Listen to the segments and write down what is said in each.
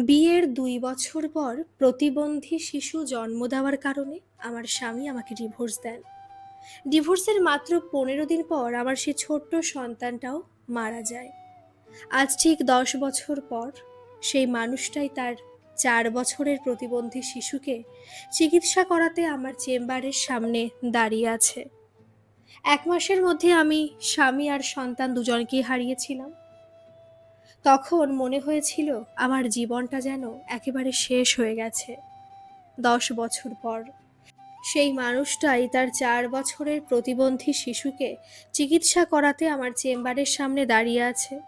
বিয়ের ২ বছর পর প্রতিবন্ধী শিশু জন্ম দেওয়ার কারণে আমার স্বামী আমাকে ডিভোর্স দেন। ডিভোর্সের মাত্র ১৫ দিন পর আমার সেই ছোট্ট সন্তানটাও মারা যায়। আজ ঠিক ১০ বছর পর সেই মানুষটাই তার ৪ বছরের প্রতিবন্ধী শিশুকে চিকিৎসা করাতে আমার চেম্বারের সামনে দাঁড়িয়ে আছে। ১ মাসের মধ্যে আমি স্বামী আর সন্তান দুজনকেই হারিয়েছিলাম। তখন মনে হয়েছিল আমার জীবনটা যেন একেবারে শেষ হয়ে গেছে। ১০ বছর পর সেই মানুষটাই তার ৪ বছরের প্রতিবন্ধী শিশুকে চিকিৎসা করাতে আমার চেম্বারের সামনে দাঁড়িয়ে আছে।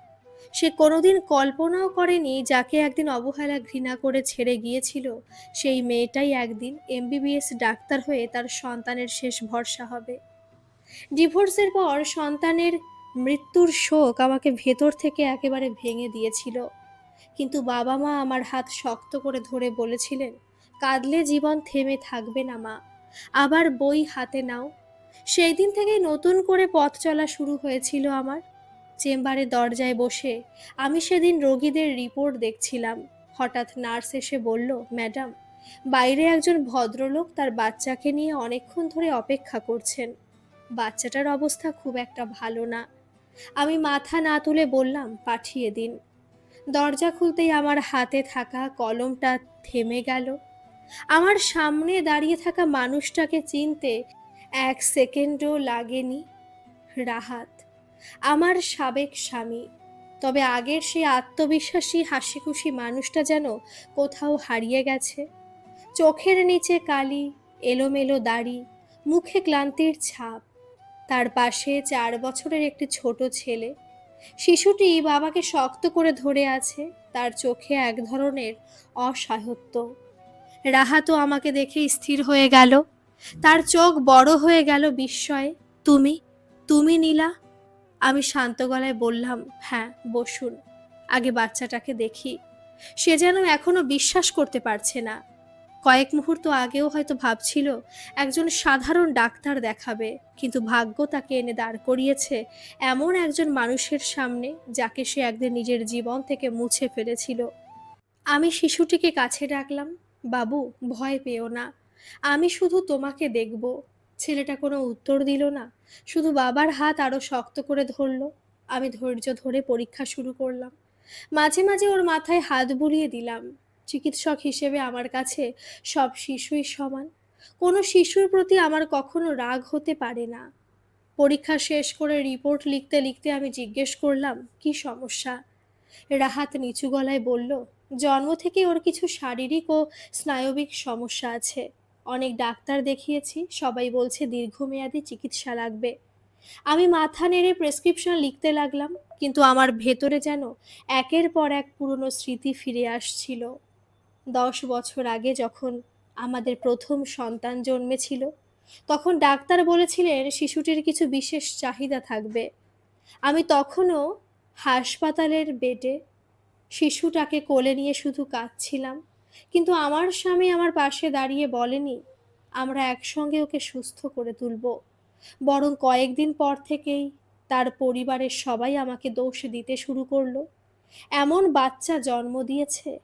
সে কোনোদিন কল্পনাও করেনি যাকে একদিন অবহেলা ঘৃণা করে ছেড়ে গিয়েছিল, সেই মেয়েটাই একদিন এমবিবিএস ডাক্তার হয়ে তার সন্তানের শেষ ভরসা হবে। ডিভোর্সের পর সন্তানের মৃত্যুর শোক আমাকে ভেতর থেকে একেবারে ভেঙে দিয়েছিল। কিন্তু বাবা-মা আমার হাত শক্ত করে ধরে বলেছিলেন, "কাঁদলে জীবন থেমে থাকবে না মা। আবার বই হাতে নাও।" সেই দিন থেকেই নতুন করে পথ চলা শুরু হয়েছিল আমার। চেম্বারের দরজায় বসে আমি সেদিন রোগীদের রিপোর্ট দেখছিলাম। হঠাৎ নার্স এসে বলল, "ম্যাডাম, বাইরে একজন ভদ্রলোক তার বাচ্চাকে নিয়ে অনেকক্ষণ ধরে অপেক্ষা করছেন। বাচ্চাটার অবস্থা খুব একটা ভালো না।" আমি মাথা না তুলে বললাম, "পাঠিয়ে দিন।" দরজা খুলতেই আমার হাতে থাকা কলমটা থেমে গেল। আমার সামনে দাঁড়িয়ে থাকা মানুষটাকে চিনতে ১ সেকেন্ডও লাগেনি। রাহাত, আমার সাবেক স্বামী। তবে আগের সেই আত্মবিশ্বাসী হাসিখুশি মানুষটা যেন কোথাও হারিয়ে গেছে। চোখের নিচে কালি, এলোমেলো দাড়ি, মুখে ক্লান্তির ছাপ। তার পাশে ৪ বছরের একটি ছোট ছেলে। শিশুটি বাবাকে শক্ত করে ধরে আছে, তার চোখে এক ধরনের অসহায়ত্ব। রাহাতও আমাকে দেখে স্থির হয়ে গেল। তার চোখ বড় হয়ে গেল বিস্ময়ে। "তুমি? তুমি নীলা?" আমি শান্ত গলায় বললাম, "হ্যাঁ, বসুন। আগে বাচ্চাটাকে দেখি।" সে যেন এখনো বিশ্বাস করতে পারছে না। কয়েক মুহূর্ত আগেও হয়তো ভাবছিল একজন সাধারণ ডাক্তার দেখাবে, কিন্তু ভাগ্য তাকে এনে দাঁড় করিয়েছে এমন একজন মানুষের সামনে যাকে সে একদিন নিজের জীবন থেকে মুছে ফেলেছিল। আমি শিশুটিকে কাছে ডাকলাম, "বাবু, ভয় পেও না। আমি শুধু তোমাকে দেখব।" ছেলেটা কোনো উত্তর দিল না, শুধু বাবার হাত আরো শক্ত করে ধরল। আমি ধৈর্য ধরে পরীক্ষা শুরু করলাম। মাঝে মাঝে ওর মাথায় হাত বুলিয়ে দিলাম। চিকিৎসক হিসেবে আমার কাছে সব শিশুই সমান। কোনো শিশুর প্রতি আমার কখনো রাগ হতে পারে না। পরীক্ষা শেষ করে রিপোর্ট লিখতে লিখতে আমি জিজ্ঞেস করলাম, "কি সমস্যা?" রাহাত নিচু গলায় বলল, "জন্ম থেকে ওর কিছু শারীরিক ও স্নায়বিক সমস্যা আছে। অনেক ডাক্তার দেখিয়েছি, সবাই বলছে দীর্ঘমেয়াদী চিকিৎসা লাগবে।" আমি মাথা নেড়ে প্রেসক্রিপশন লিখতে লাগলাম, কিন্তু আমার ভেতরে যেন একের পর এক পুরনো স্মৃতি ফিরে আসছিল। ১০ বছর আগে যখন আমাদের প্রথম সন্তান জন্মেছিল, তখন ডাক্তার বলেছিলেন শিশুটির কিছু বিশেষ চাহিদা থাকবে। আমি তখনও হাসপাতালের বেডে শিশুটাকে কোলে নিয়ে শুধু কাঁদছিলাম। কিন্তু আমার স্বামী আমার পাশে দাঁড়িয়ে বলেনি, "আমরা একসঙ্গে ওকে সুস্থ করে তুলব।" বরং কয়েকদিন পর থেকেই তার পরিবারের সবাই আমাকে দোষ দিতে শুরু করলো। "এমন বাচ্চা জন্ম দিয়েছে,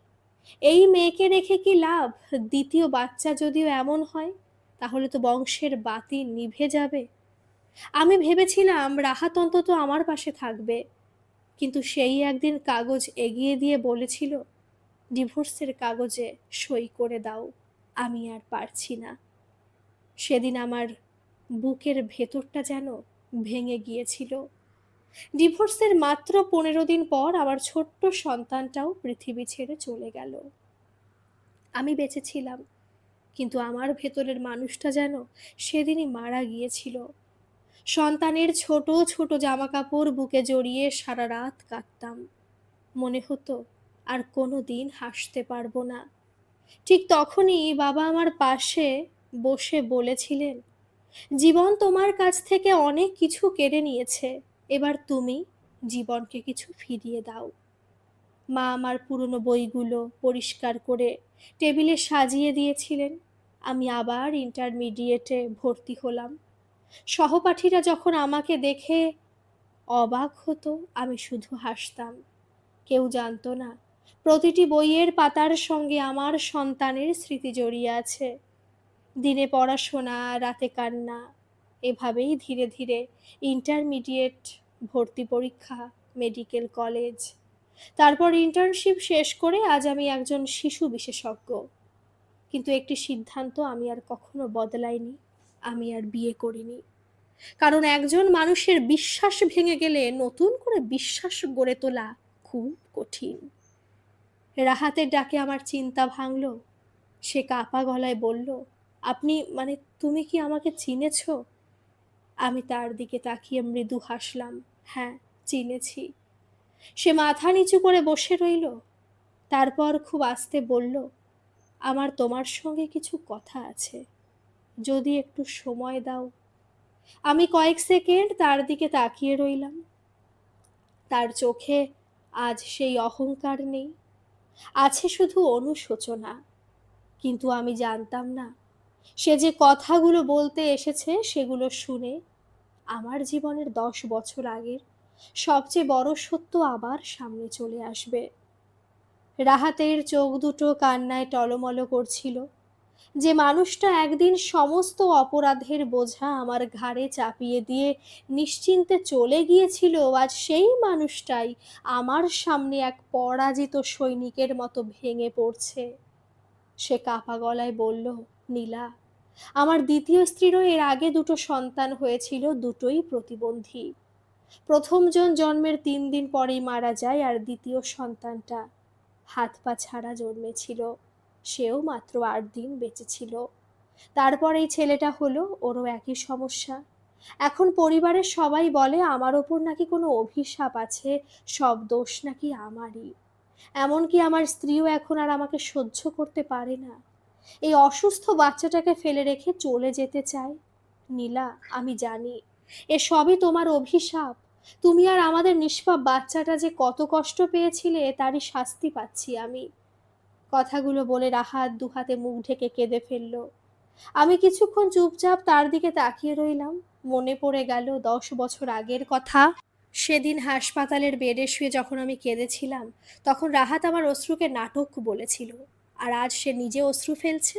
এই মেয়েকে রেখে কি লাভ? দ্বিতীয় বাচ্চা যদিও এমন হয়, তাহলে তো বংশের বাতি নিভে যাবে।" আমি ভেবেছিলাম রাহাত অন্তত আমার পাশে থাকবে, কিন্তু সেই একদিন কাগজ এগিয়ে দিয়ে বলেছিল, "ডিভোর্সের কাগজে সই করে দাও, আমি আর পারছি না।" সেদিন আমার বুকের ভেতরটা যেন ভেঙে গিয়েছিল। ডিভোর্সের মাত্র ১৫ দিন পর আমার ছোট্ট সন্তানটাও পৃথিবী ছেড়ে চলে গেল। আমি বেঁচে ছিলাম, কিন্তু আমার ভেতরের মানুষটা যেন সেদিনই মারা গিয়েছিল। সন্তানের ছোট ছোট জামাকাপড় বুকে জড়িয়ে সারা রাত কাঁদতাম। মনে হতো আর কোনো দিন হাসতে পারবো না। ঠিক তখনই বাবা আমার পাশে বসে বলেছিলেন, "জীবন তোমার কাছ থেকে অনেক কিছু কেড়ে নিয়েছে, এবার তুমি জীবনকে কিছু ফিরিয়ে দাও।" মা আমার পুরনো বইগুলো পরিষ্কার করে টেবিলে সাজিয়ে দিয়েছিলেন। আমি আবার ইন্টারমিডিয়েটে ভর্তি হলাম। সহপাঠীরা যখন আমাকে দেখে অবাক হতো, আমি শুধু হাসতাম। কেউ জানতো না প্রতিটি বইয়ের পাতার সঙ্গে আমার সন্তানের স্মৃতি জড়িয়ে আছে। দিনে পড়াশোনা, রাতে কান্না। এভাবেই ধীরে ধীরে ইন্টারমিডিয়েট, ভর্তি পরীক্ষা, মেডিকেল কলেজ, তারপর ইন্টার্নশিপ শেষ করে আজ আমি একজন শিশু বিশেষজ্ঞ। কিন্তু একটি সিদ্ধান্ত আমি আর কখনো বদলাইনি, আমি আর বিয়ে করিনি। কারণ একজন মানুষের বিশ্বাস ভেঙে গেলে নতুন করে বিশ্বাস গড়ে তোলা খুব কঠিন। রাহাতের ডাকে আমার চিন্তা ভাঙল। সে কাঁপা গলায় বলল, আপনি মানে তুমি কি আমাকে চিনেছ? আমি তার দিকে তাকিয়ে মৃদু হাসলাম। হ্যাঁ, চিনেছি। সে মাথা নিচু করে বসে রইল। তারপর খুব আস্তে বলল, আমার তোমার সঙ্গে কিছু কথা আছে, যদি একটু সময় দাও। আমি কয়েক সেকেন্ড তার দিকে তাকিয়ে রইলাম। তার চোখে আজ সেই অহংকার নেই, আছে শুধু অনুশোচনা। কিন্তু আমি জানতাম না, সে যে কথাগুলো বলতে এসেছে সেগুলো শুনে আমার জীবনের 10 বছর আগের সবচেয়ে বড় সত্য আবার সামনে চলে আসবে। রাহাতের চোখ দুটো কান্নায় টলমল করছিল। যে মানুষটা একদিন সমস্ত অপরাধের বোঝা আমার ঘাড়ে চাপিয়ে দিয়ে নিশ্চিন্তে চলে গিয়েছিল, আজ সেই মানুষটাই আমার সামনে এক পরাজিত সৈনিকের মতো ভেঙে পড়ছে। সে কাঁপা গলায় বলল, নীলা, আমার দ্বিতীয় স্ত্রীরও এর আগে দুটো সন্তান হয়েছিল, দুটোই প্রতিবন্ধী। প্রথমজন জন্মের 3 দিন পরেই মারা যায়, আর দ্বিতীয় সন্তানটা হাত পা ছাড়া জন্মেছিল। সেও মাত্র 8 দিন বেঁচে ছিল। তারপর এই ছেলেটা হলো, ওরও একই সমস্যা। এখন পরিবারের সবাই বলে আমার ওপর নাকি কোনো অভিশাপ আছে, সব দোষ নাকি আমারই। এমনকি আমার স্ত্রীও এখন আর আমাকে সহ্য করতে পারে না। এই অসুস্থ বাচ্চাটাকে ফেলে রেখে চলে যেতে চায়। নীলা, আমি জানি এ সবই তোমার অভিশাপ। তুমি আর আমাদের নিষ্পাপ বাচ্চাটা যে কত কষ্ট পেয়েছিলে তারই শাস্তি পাচ্ছি আমি। কথাগুলো বলে রাহাত দুহাতে মুখ ঢেকে কেঁদে ফেলল। আমি কিছুক্ষণ চুপচাপ তার দিকে তাকিয়ে রইলাম। মনে পড়ে গেল 10 বছর আগের কথা। সেদিন হাসপাতালের বেডে শুয়ে যখন আমি কেঁদেছিলাম, তখন রাহাত আমার অশ্রুকে নাটক বলেছিল। আর আজ সে নিজে অশ্রু ফেলছে।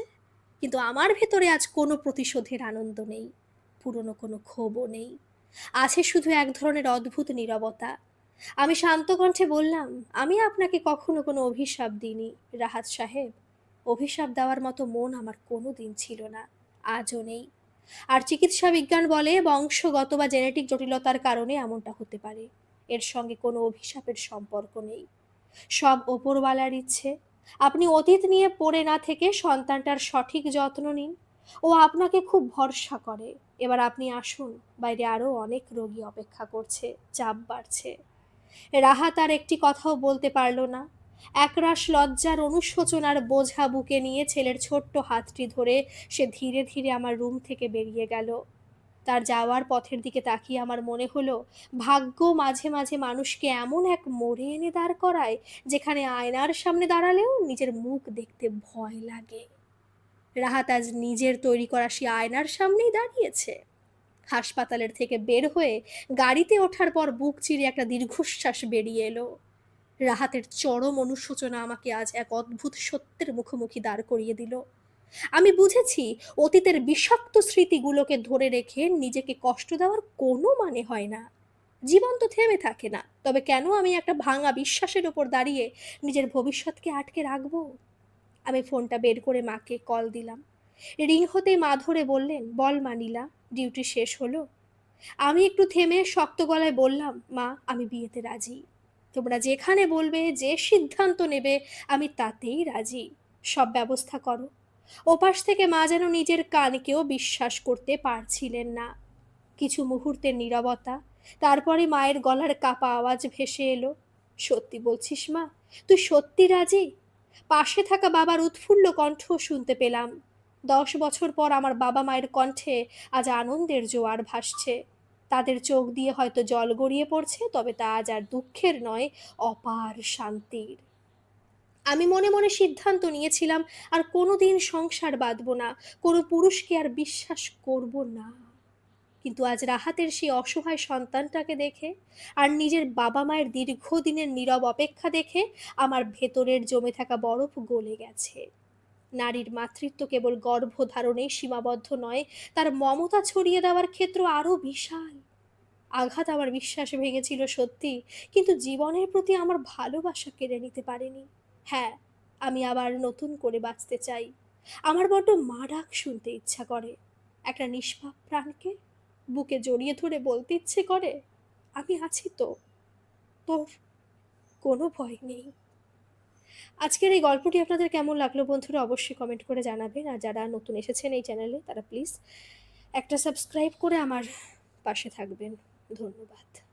কিন্তু আমার ভেতরে আজ কোনো প্রতিশোধের আনন্দ নেই, পুরনো কোনো ক্ষোভও নেই। আছে শুধু এক ধরনের অদ্ভুত নীরবতা। আমি শান্ত কণ্ঠে বললাম, আমি আপনাকে কখনো কোনো অভিশাপ দিইনি রাহাত সাহেব। অভিশাপ দেওয়ার মতো মন আমার কোনো দিন ছিল না, আজও নেই। আর চিকিৎসা বিজ্ঞান বলে বংশগত বা জেনেটিক জটিলতার কারণে এমনটা হতে পারে। এর সঙ্গে কোনো অভিশাপের সম্পর্ক নেই, সব ওপরওয়ালার ইচ্ছে। আপনি অতীত নিয়ে পড়ে না থেকে সন্তানটার সঠিক যত্ন নিন। ও আপনাকে খুব ভরসা করে। এবার আপনি আসুন, বাইরে আরো অনেক রোগী অপেক্ষা করছে, চাপ বাড়ছে। রাহাত আর একটি কথাও বলতে পারল না। একরাশ লজ্জার অনুশোচনার বোঝা বুকে নিয়ে ছেলের ছোট্ট হাতটি ধরে সে ধীরে ধীরে আমার রুম থেকে বেরিয়ে গেল। তার যাওয়ার পথের দিকে তাকিয়ে আমার মনে হলো, ভাগ্য মাঝে মাঝে মানুষকে এমন এক মোড়ে এনে দাঁড় করায় যেখানে আয়নার সামনে দাঁড়ালেও নিজের মুখ দেখতে ভয় লাগে। রাহাত আজ নিজের তৈরি করা সে আয়নার সামনেই দাঁড়িয়েছে। হাসপাতালের থেকে বের হয়ে গাড়িতে ওঠার পর বুক চিরে একটা দীর্ঘশ্বাস বেরিয়ে এলো। রাহাতের চরম অনুশোচনা আমাকে আজ এক অদ্ভুত সত্যের মুখোমুখি দাঁড় করিয়ে দিল। আমি বুঝেছি, অতীতের বিষাক্ত স্মৃতিগুলোকে ধরে রেখে নিজেকে কষ্ট দেওয়ার কোনো মানে হয় না। জীবন তো থেমে থাকে না, তবে কেন আমি একটা ভাঙা বিশ্বাসের ওপর দাঁড়িয়ে নিজের ভবিষ্যৎকে আটকে রাখবো? আমি ফোনটা বের করে মাকে কল দিলাম। রিং হতেই মা ধরে বললেন, বল মানিলা, ডিউটি শেষ হলো? আমি একটু থেমে শক্ত গলায় বললাম, মা, আমি বিয়েতে রাজি। তোমরা যেখানে বলবে, যে সিদ্ধান্ত নেবে, আমি তাতেই রাজি। সব ব্যবস্থা করো। ওপাশ থেকে মা যেন নিজের কানকেও বিশ্বাস করতে পারছিলেন না। কিছু মুহূর্তের নীরবতা, তারপরে মায়ের গলার কাপা আওয়াজ ভেসে এলো, সত্যি বলছিস মা? তুই সত্যি রাজি? পাশে থাকা বাবার উৎফুল্ল কণ্ঠ শুনতে পেলাম। 10 বছর পর আমার বাবা মায়ের কণ্ঠে আজ আনন্দের জোয়ার ভাসছে। তাদের চোখ দিয়ে হয়তো জল গড়িয়ে পড়ছে, তবে তা আজ আর দুঃখের নয়, অপার শান্তির। আমি মনে মনে সিদ্ধান্ত নিয়েছিলাম, আর কোনোদিন সংসার বাঁধব না, কোনো পুরুষকে আর বিশ্বাস করব না। কিন্তু আজ রাহাতের সেই অসহায় সন্তানটাকে দেখে আর নিজের বাবা মায়ের দীর্ঘদিনের নীরব অপেক্ষা দেখে আমার ভেতরের জমে থাকা বরফ গলে গেছে। নারীর মাতৃত্ব কেবল গর্ভধারণেই সীমাবদ্ধ নয়, তার মমতা ছড়িয়ে দেওয়ার ক্ষেত্র আরো বিশাল। আঘাত আমার বিশ্বাস ভেঙেছিল সত্যি, কিন্তু জীবনের প্রতি আমার ভালোবাসা কেড়ে নিতে পারেনি। হ্যাঁ, আমি আবার নতুন করে বাঁচতে চাই। আমার বড্ড মা ডাক শুনতে ইচ্ছা করে। একটা নিষ্পাপ প্রাণকে বুকে জড়িয়ে ধরে বলতে ইচ্ছে করে, আমি আছি তো, তোর কোনো ভয় নেই। আজকের এই গল্পটি আপনাদের কেমন লাগলো বন্ধুরা অবশ্যই কমেন্ট করে জানাবেন। আর যারা নতুন এসেছেন এই চ্যানেলে তারা প্লিজ একটা সাবস্ক্রাইব করে আমার পাশে থাকবেন। ধন্যবাদ।